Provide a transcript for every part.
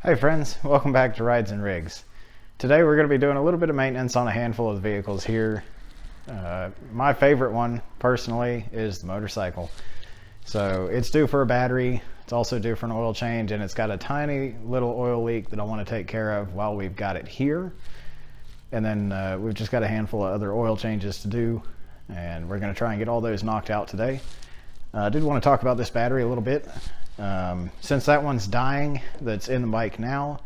Hey friends, welcome back to Rides and Rigs. Today we're going to be doing a little bit of maintenance on a handful of vehicles here. My favorite one, personally, is the motorcycle. So it's due for a battery, it's also due for an oil change, and it's got a tiny little oil leak that I want to take care of while we've got it here. And then we've just got a handful of other oil changes to do, and we're going to try and get all those knocked out today. I did want to talk about this battery a little bit. Since that one's dying, that's in the bike now,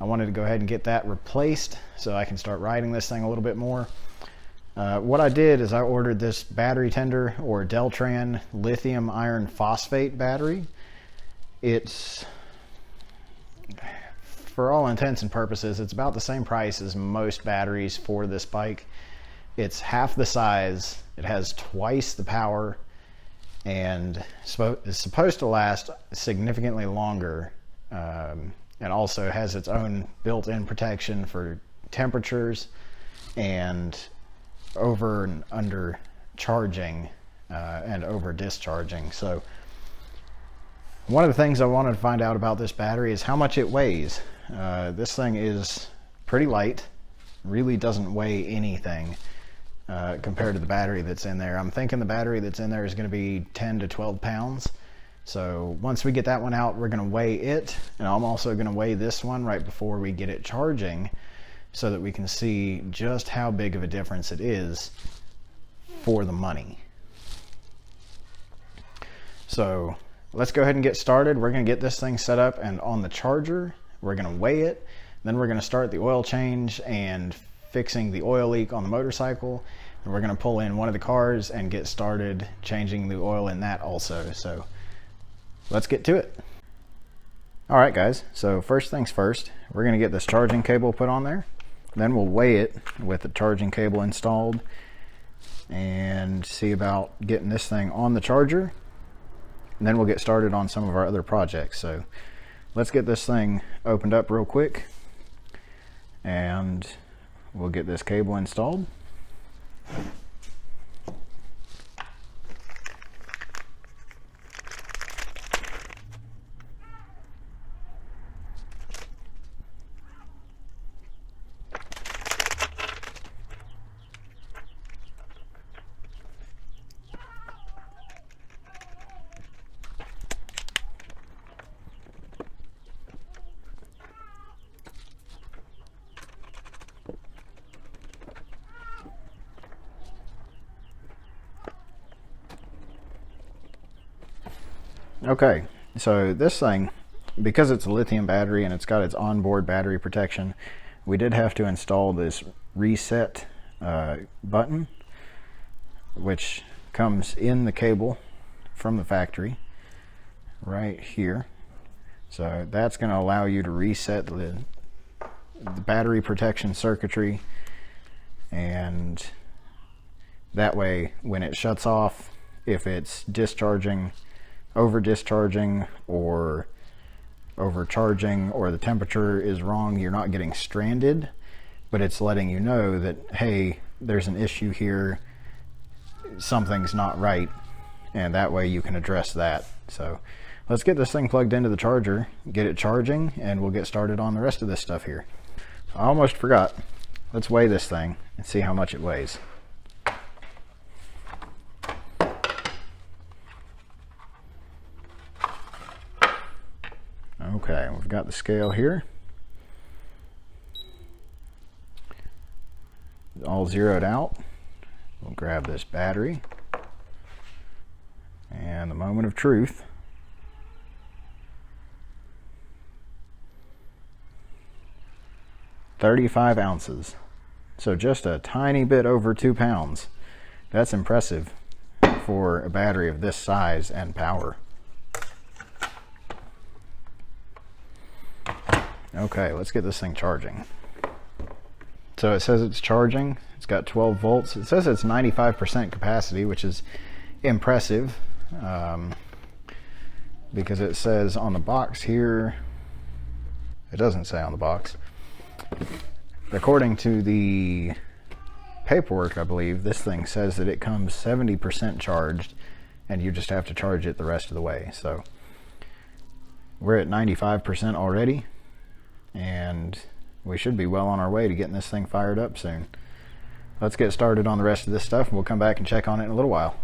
I wanted to go ahead and get that replaced so I can start riding this thing a little bit more. What I did is I ordered this battery tender, or Deltran lithium iron phosphate battery. It's, for all intents and purposes, it's about the same price as most batteries for this bike. It's half the size, it has twice the power, and is supposed to last significantly longer, and also has its own built-in protection for temperatures and over and under charging and over discharging. So one of the things I wanted to find out about this battery is how much it weighs. This thing is pretty light, really doesn't weigh anything compared to the battery that's in there. I'm thinking the battery that's in there is going to be 10 to 12 pounds. So once we get that one out, we're going to weigh it, and I'm also going to weigh this one right before we get it charging so that we can see just how big of a difference it is for the money. So let's go ahead and get started. We're going to get this thing set up and on the charger. We're going to weigh it, then we're going to start the oil change and fixing the oil leak on the motorcycle, and we're going to pull in one of the cars and get started changing the oil in that also. So let's get to it. Alright guys, so first things first, we're going to get this charging cable put on there, then we'll weigh it with the charging cable installed and see about getting this thing on the charger, and then we'll get started on some of our other projects. So let's get this thing opened up real quick and we'll get this cable installed. Okay, so this thing, because it's a lithium battery and it's got its onboard battery protection, we did have to install this reset button, which comes in the cable from the factory right here. So that's going to allow you to reset the battery protection circuitry, and that way when it shuts off, if it's discharging, over discharging, or overcharging, or the temperature is wrong, you're not getting stranded, but it's letting you know that, hey, there's an issue here, something's not right, and that way you can address that. So let's get this thing plugged into the charger, get it charging, and we'll get started on the rest of this stuff here. I almost forgot. Let's weigh this thing and see how much it weighs. Okay, we've got the scale here, all zeroed out. We'll grab this battery and the moment of truth. "35 ounces. So just a tiny bit over 2 pounds. That's impressive for a battery of this size and power. Okay, let's get this thing charging. So it says it's charging. It's got 12 volts. It says it's 95% capacity, which is impressive, because it says on the box here, it doesn't say on the box. According to the paperwork, I believe, this thing says that it comes 70% charged and you just have to charge it the rest of the way. So we're at 95% already. and we should be well on our way to getting this thing fired up soon. Let's get started on the rest of this stuff, and we'll come back and check on it in a little while.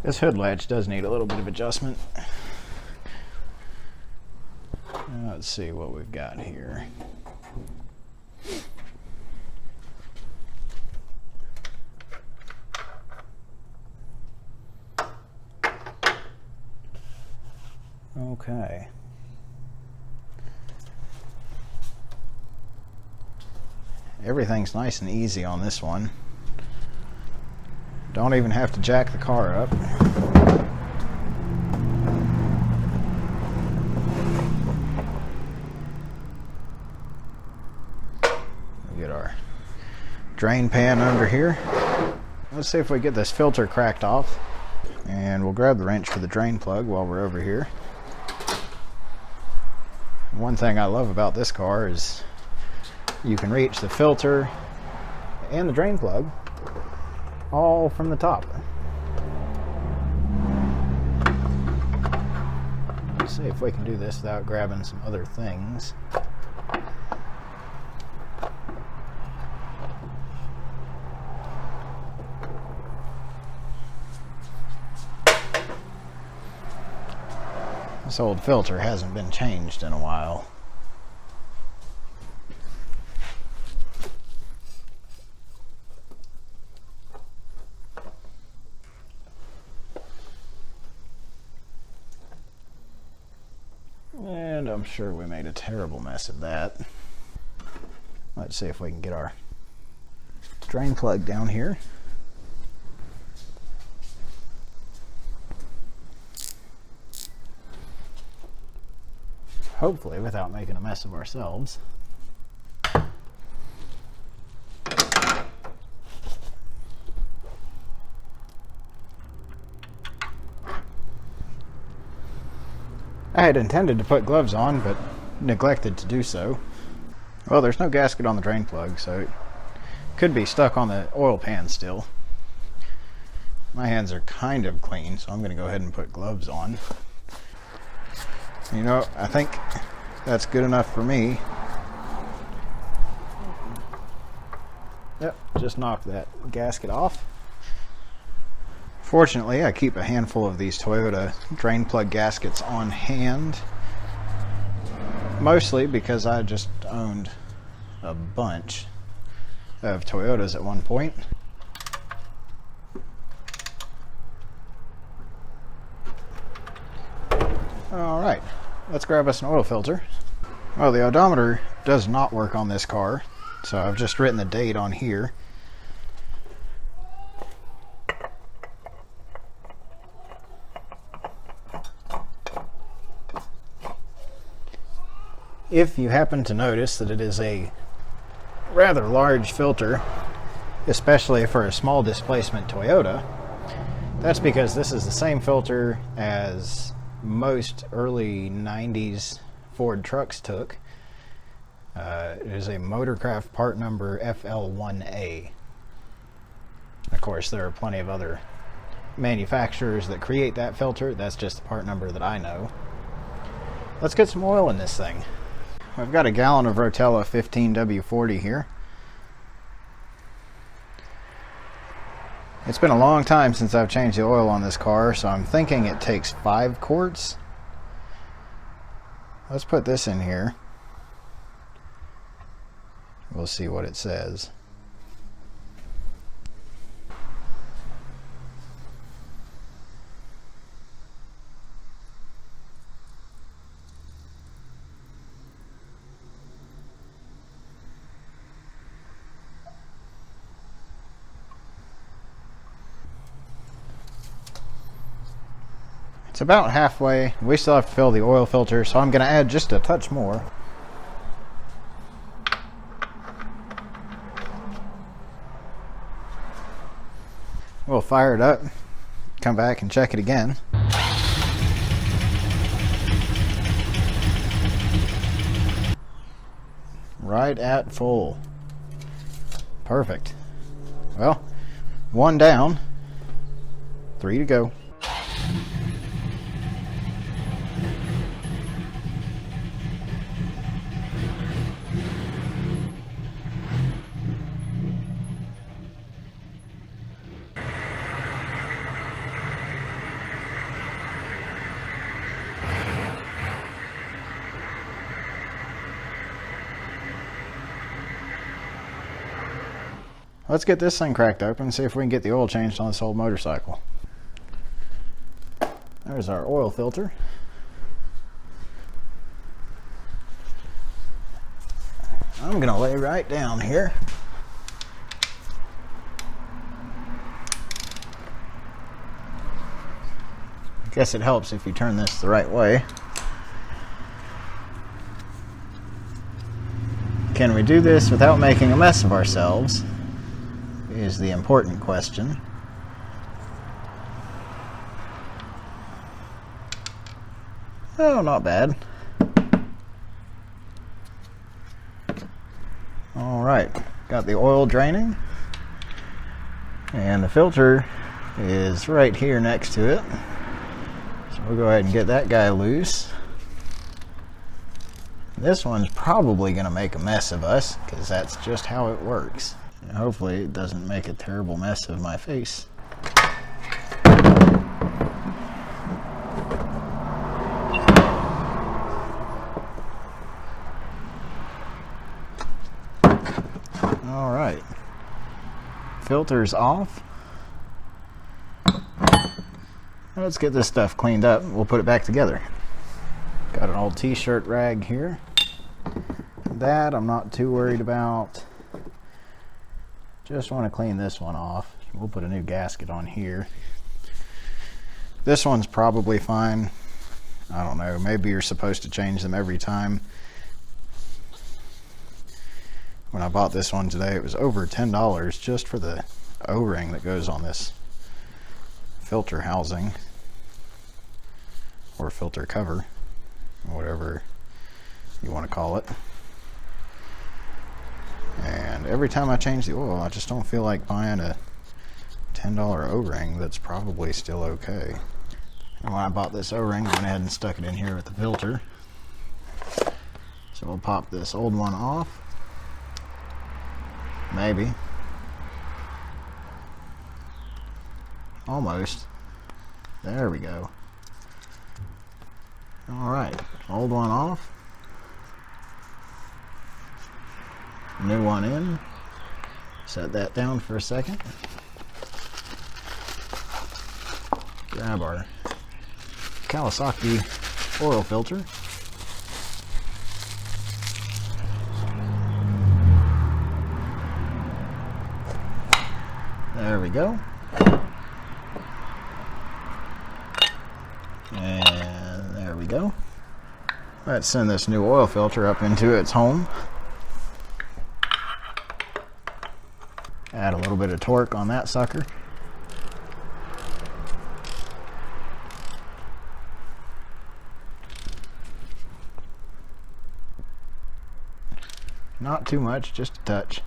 This hood latch does need a little bit of adjustment. Let's see what we've got here. Okay. Everything's nice and easy on this one. Don't even have to jack the car up. We'll get our drain pan under here. Let's see if we get this filter cracked off. And we'll grab the wrench for the drain plug while we're over here. One thing I love about this car is you can reach the filter and the drain plug all from the top. Let's see if we can do this without grabbing some other things. This old filter hasn't been changed in a while. And I'm sure we made a terrible mess of that. Let's see if we can get our drain plug down here. Hopefully without making a mess of ourselves. I had intended to put gloves on, but neglected to do so. Well, there's no gasket on the drain plug, so it could be stuck on the oil pan still. My hands are kind of clean, so I'm going to go ahead and put gloves on. You know, I think that's good enough for me. Yep, just knocked that gasket off. Fortunately, I keep a handful of these Toyota drain plug gaskets on hand. Mostly because I just owned a bunch of Toyotas at one point. Alright, let's grab us an oil filter. Well, the odometer does not work on this car, so I've just written the date on here. If you happen to notice that it is a rather large filter, especially for a small displacement Toyota, that's because this is the same filter as most early 90s Ford trucks took. It is a Motorcraft part number FL1A. Of course, there are plenty of other manufacturers that create that filter. That's just the part number that I know. Let's get some oil in this thing. I've got a gallon of Rotella 15W40 here. It's been a long time since I've changed the oil on this car, so I'm thinking it takes 5 quarts. Let's put this in here. We'll see what it says. It's about halfway. We still have to fill the oil filter, so I'm going to add just a touch more. We'll fire it up, come back and check it again. Right at full. Perfect. Well, 1 down, 3 to go. Let's get this thing cracked open and see if we can get the oil changed on this old motorcycle. There's our oil filter. I'm going to lay right down here. I guess it helps if you turn this the right way. Can we do this without making a mess of ourselves? Is the important question. Oh, not bad. Alright, got the oil draining, and the filter is right here next to it. So we'll go ahead and get that guy loose. This one's probably going to make a mess of us, because that's just how it works. And hopefully it doesn't make a terrible mess of my face. Alright. Filter's off. Let's get this stuff cleaned up. We'll put it back together. Got an old t-shirt rag here. That I'm not too worried about. Just want to clean this one off. We'll put a new gasket on here. This one's probably fine. I don't know, maybe you're supposed to change them every time. When I bought this one today, it was over $10 just for the O-ring that goes on this filter housing, or filter cover, whatever you want to call it. And every time I change the oil, I just don't feel like buying a $10 O-ring that's probably still okay. And when I bought this O-ring, I went ahead and stuck it in here with the filter. So we'll pop this old one off. Maybe. Almost. There we go. Alright, old one off. New one in. Set that down for a second. Grab our Kawasaki oil filter. There we go. And there we go. Let's send this new oil filter up into its home. Add a little bit of torque on that sucker. Not too much, just a touch.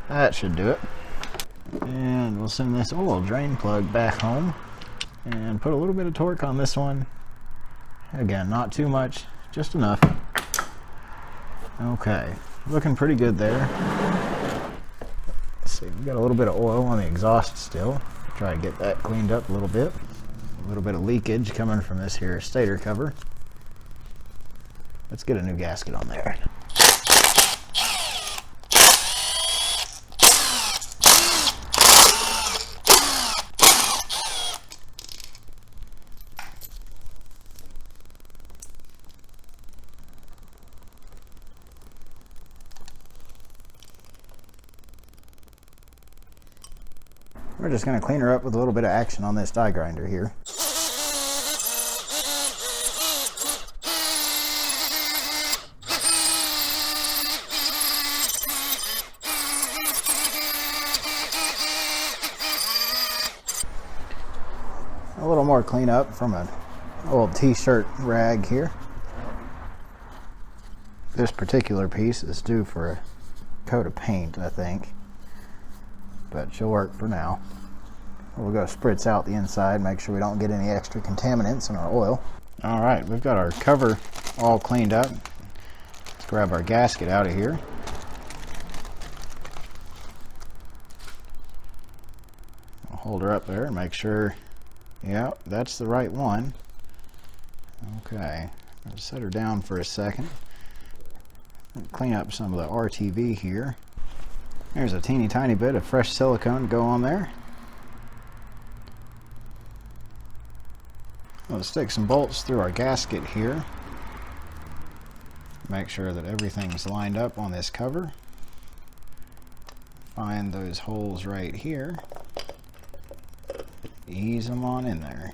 That should do it. And we'll send this oil drain plug back home and put a little bit of torque on this one. Again, not too much, just enough. Okay, looking pretty good there. Let's see, we got a little bit of oil on the exhaust still. Try to get that cleaned up a little bit. A little bit of leakage coming from this here stator cover. Let's get a new gasket on there. We're just going to clean her up with a little bit of action on this die grinder here. A little more cleanup from an old t-shirt rag here. This particular piece is due for a coat of paint, I think. But she'll work for now. We'll go spritz out the inside, make sure we don't get any extra contaminants in our oil. All right, we've got our cover all cleaned up. Let's grab our gasket out of here. I'll hold her up there and make sure, yeah, that's the right one. Okay, I'll set her down for a second. Clean up some of the RTV here. There's a teeny tiny bit of fresh silicone to go on there. We'll stick some bolts through our gasket here. Make sure that everything's lined up on this cover. Find those holes right here. Ease them on in there.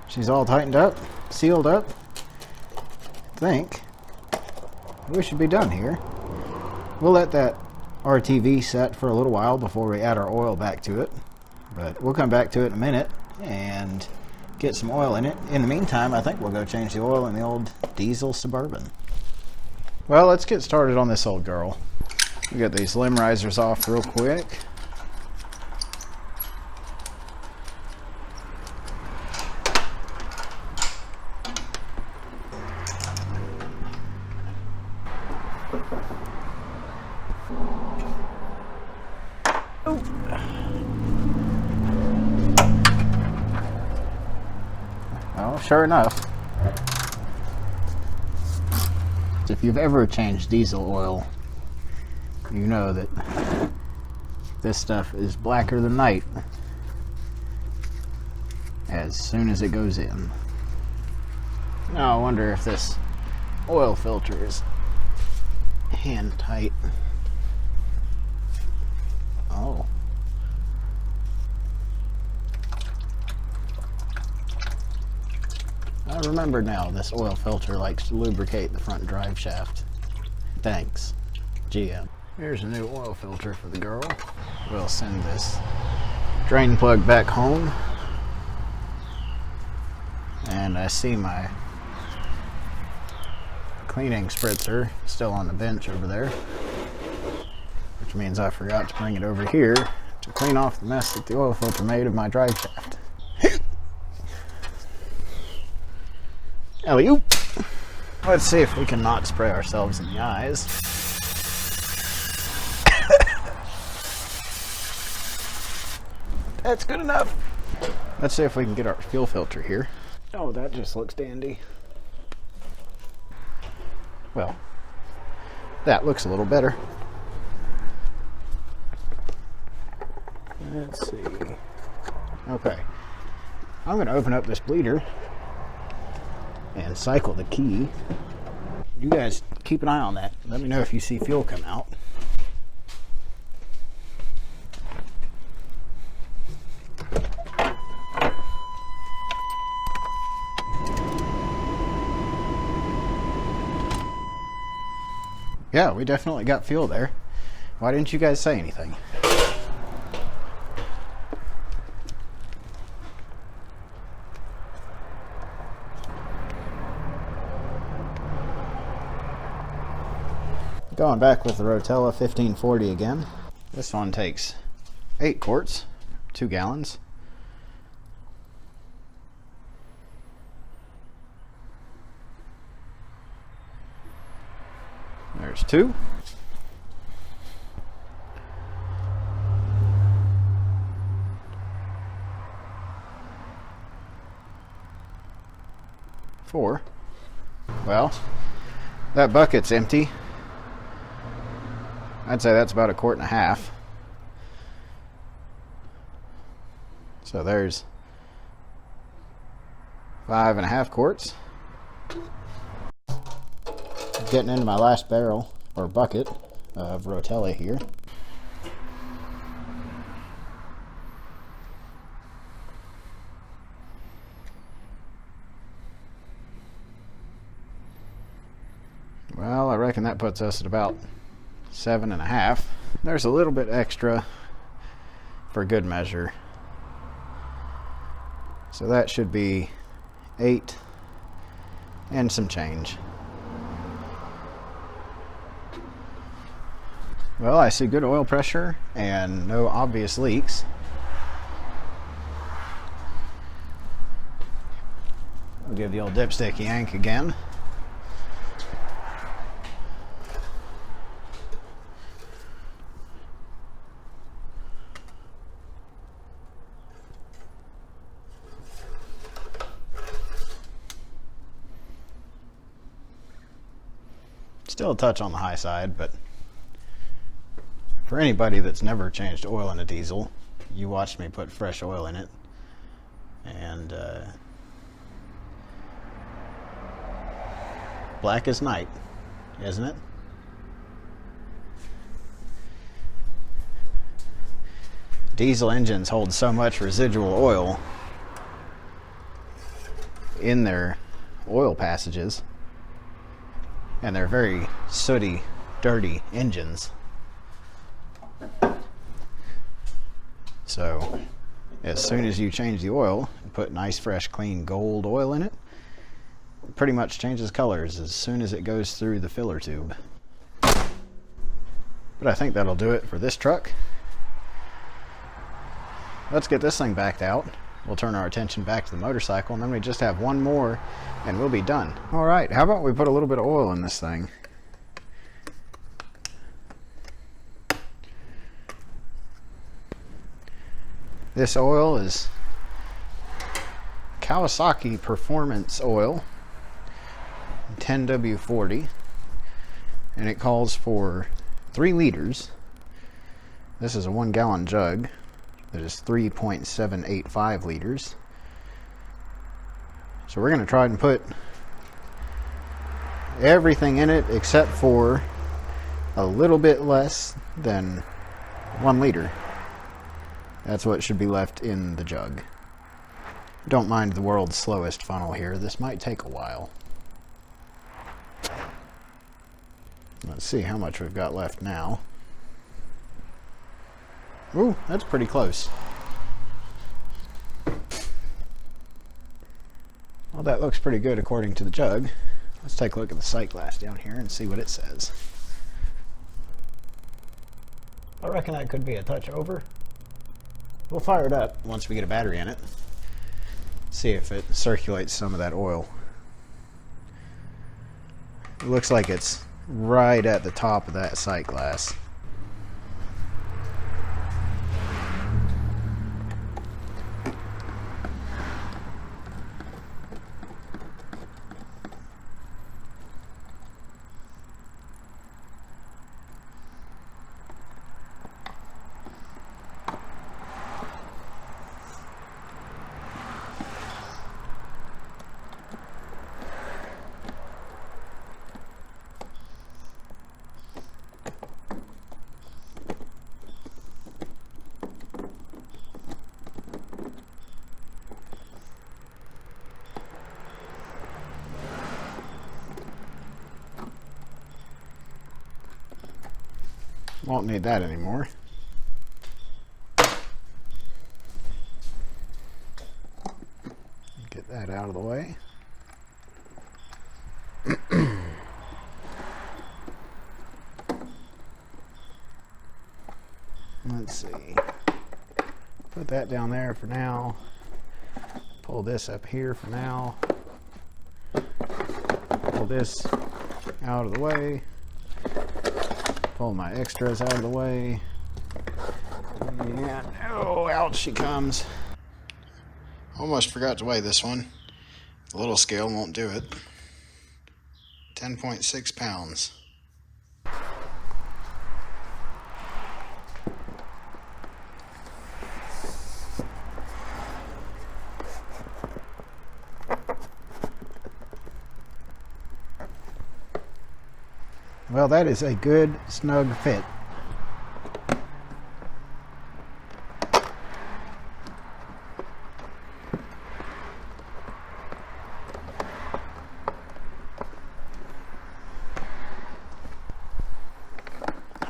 She's all tightened up, sealed up. I think we should be done here. We'll let that RTV set for a little while before we add our oil back to it. But we'll come back to it in a minute and get some oil in it. In the meantime, I think we'll go change the oil in the old diesel Suburban. Well, let's get started on this old girl. We get these limb risers off real quick. Well, sure enough, if you've ever changed diesel oil, you know that this stuff is blacker than night as soon as it goes in. Now I wonder if this oil filter is hand tight. Oh. I remember now, this oil filter likes to lubricate the front drive shaft. Thanks, GM. Here's a new oil filter for the girl. We'll send this drain plug back home. And I see my cleaning spritzer still on the bench over there, which means I forgot to bring it over here to clean off the mess that the oil filter made of my drive shaft. Alley-oop! Let's see if we can not spray ourselves in the eyes. That's good enough. Let's see if we can get our fuel filter here. Oh, that just looks dandy. Well, that looks a little better. Let's see. Okay. I'm going to open up this bleeder and cycle the key. You guys keep an eye on that. Let me know if you see fuel come out. Yeah, we definitely got fuel there. Why didn't you guys say anything? Going back with the Rotella 1540 again. This one takes 8 quarts, 2 gallons. There's 2. Four. Well, that bucket's empty. I'd say that's about 1.5 quarts. So there's 5.5 quarts. Getting into my last barrel or bucket of Rotella here. Well, I reckon that puts us at about 7.5. There's a little bit extra for good measure. So that should be 8 and some change. Well, I see good oil pressure and no obvious leaks. I'll give the old dipstick a yank again. Still a touch on the high side, but for anybody that's never changed oil in a diesel, you watched me put fresh oil in it, and black as night, isn't it? Diesel engines hold so much residual oil in their oil passages, and they're very sooty, dirty engines. So as soon as you change the oil and put nice, fresh, clean gold oil in it, it pretty much changes colors as soon as it goes through the filler tube. But I think that'll do it for this truck. Let's get this thing backed out. We'll turn our attention back to the motorcycle, and then we just have one more and we'll be done. All right, how about we put a little bit of oil in this thing? This oil is Kawasaki Performance Oil 10W40, and it calls for 3 liters. This is a 1 gallon jug that is 3.785 liters. So we're going to try and put everything in it except for a little bit less than 1 liter. That's what should be left in the jug. Don't mind the world's slowest funnel here. This might take a while. Let's see how much we've got left now. Ooh, that's pretty close. Well, that looks pretty good according to the jug. Let's take a look at the sight glass down here and see what it says. I reckon that could be a touch over. We'll fire it up once we get a battery in it. See if it circulates some of that oil. It looks like it's right at the top of that sight glass. Won't need that anymore. Get that out of the way. Let's see. Put that down there for now. Pull this up here for now. Pull this out of the way. Pull my extras out of the way. And, oh, out she comes. Almost forgot to weigh this one. The little scale won't do it. 10.6 pounds. Well, that is a good, snug fit.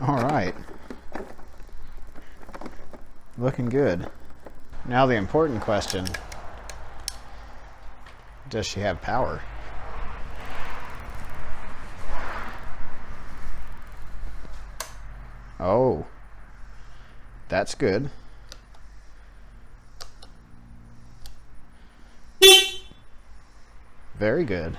All right. Looking good. Now the important question, does she have power? Oh, that's good. Very good.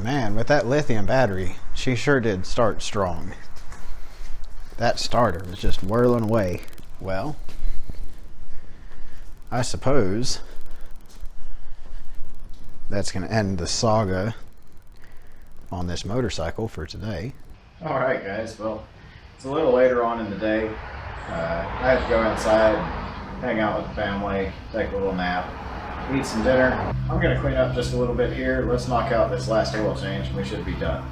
Man, with that lithium battery, she sure did start strong. That starter was just whirling away. Well, I suppose that's going to end the saga on this motorcycle for today. Alright guys, well, it's a little later on in the day. I had to go inside, hang out with the family, take a little nap, eat some dinner. I'm going to clean up just a little bit here. Let's knock out this last oil change and we should be done.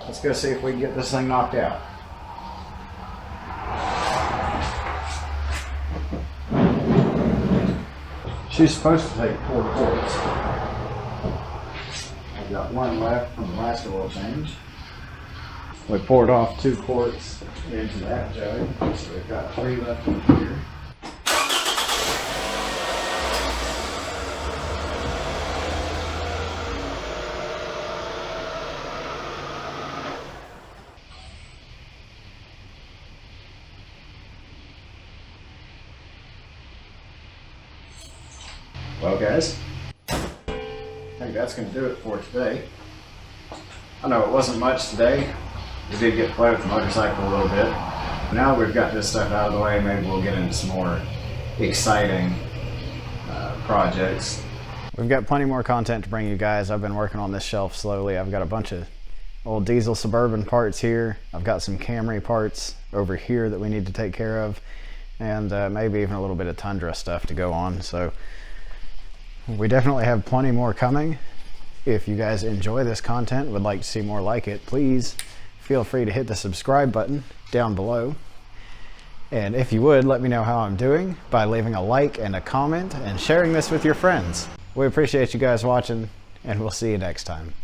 Let's go see if we can get this thing knocked out. She's supposed to take 4 quarts. I've got 1 left from the last oil change. We poured off 2 quarts into that jug, so we've got 3 left in here. Well guys, I think that's going to do it for today. I know it wasn't much today. We did get to play with the motorcycle a little bit. Now that we've got this stuff out of the way, maybe we'll get into some more exciting projects. We've got plenty more content to bring you guys. I've been working on this shelf slowly. I've got a bunch of old diesel Suburban parts here. I've got some Camry parts over here that we need to take care of, and maybe even a little bit of Tundra stuff to go on. So we definitely have plenty more coming. If you guys enjoy this content, would like to see more like it, please feel free to hit the subscribe button down below. And if you would, let me know how I'm doing by leaving a like and a comment and sharing this with your friends. We appreciate you guys watching, and we'll see you next time.